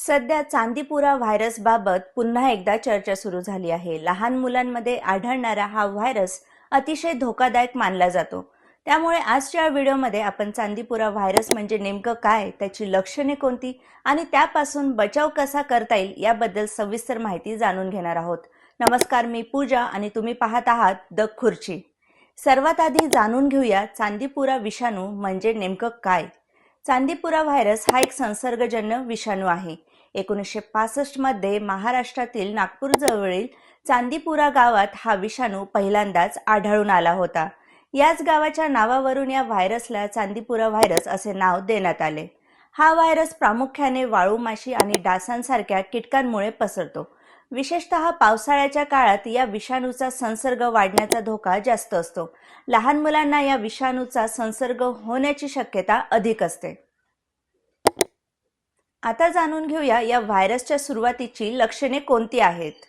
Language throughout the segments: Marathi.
सध्या चांदीपुरा व्हायरसबाबत पुन्हा एकदा चर्चा सुरू झाली आहे। लहान मुलांमध्ये आढळणारा हा व्हायरस अतिशय धोकादायक मानला जातो। त्यामुळे आजच्या व्हिडिओमध्ये आपण चांदीपुरा व्हायरस म्हणजे नेमकं काय, त्याची लक्षणे कोणती आणि त्यापासून बचाव कसा करता येईल याबद्दल सविस्तर माहिती जाणून घेणार आहोत। नमस्कार, मी पूजा आणि तुम्ही पाहत आहात द खुर्ची। सर्वात आधी जाणून घेऊया चांदीपुरा विषाणू म्हणजे नेमकं काय। चांदीपुरा व्हायरस हा एक संसर्गजन्य विषाणू आहे। 1965 मध्ये महाराष्ट्रातील नागपूर जवळील चांदीपुरा गावात हा विषाणू पहिल्यांदाच आढळून आला होता। याच गावाच्या नावावरून या व्हायरसला चांदीपुरा व्हायरस असे नाव देण्यात आले। हा व्हायरस प्रामुख्याने वाळू माशी आणि डासांसारख्या कीटकांमुळे पसरतो। विशेषतः पावसाळ्याच्या काळात या विषाणूचा संसर्ग वाढण्याचा धोका जास्त असतो। लहान मुलांना या विषाणूचा संसर्ग होण्याची शक्यता अधिक असते। आता जाणून घेऊया या व्हायरसच्या सुरुवातीची लक्षणे कोणती आहेत।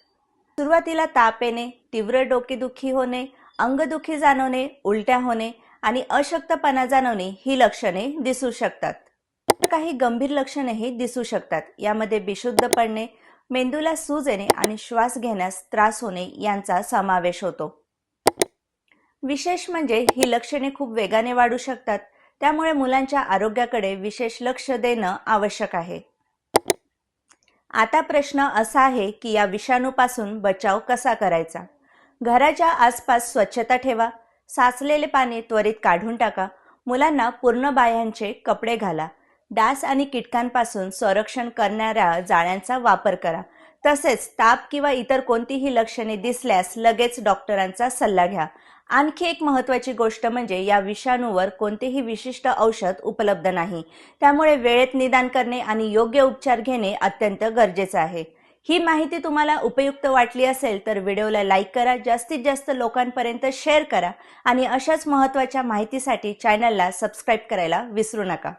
सुरुवातीला ताप येणे, तीव्र डोकेदुखी होणे, अंगदुखी जाणवणे, उलट्या होणे आणि अशक्तपणा जाणवणे ही लक्षणे दिसू शकतात। काही गंभीर लक्षणेही दिसू शकतात। यामध्ये बेशुद्ध पडणे, मेंदूला सूज येणे आणि श्वास घेण्यास त्रास होणे यांचा समावेश होतो। विशेष म्हणजे ही लक्षणे खूप वेगाने वाढू शकतात। त्यामुळे मुलांच्या आरोग्याकडे विशेष लक्ष देणं आवश्यक आहे। आता प्रश्न असा आहे की या विषाणूपासून बचाव कसा करायचा। घराच्या आसपास स्वच्छता ठेवा, साचलेले पाणी त्वरित काढून टाका, मुलांना पूर्ण बाह्यांचे कपडे घाला, डास आणि कीटकांपासून संरक्षण करणाऱ्या जाळ्यांचा वापर करा। तसेच ताप किंवा इतर कोणतीही लक्षणे दिसल्यास लगेच डॉक्टरांचा सल्ला घ्या। आणखी एक महत्त्वाची गोष्ट म्हणजे या विषाणूवर कोणतेही विशिष्ट औषध उपलब्ध नाही। त्यामुळे वेळेत निदान करणे आणि योग्य उपचार घेणे अत्यंत गरजेचे आहे। ही माहिती तुम्हाला उपयुक्त वाटली असेल तर व्हिडिओला लाईक करा, जास्तीत जास्त लोकांपर्यंत शेअर करा आणि अशाच महत्त्वाच्या माहितीसाठी चॅनलला सबस्क्राइब करायला विसरू नका।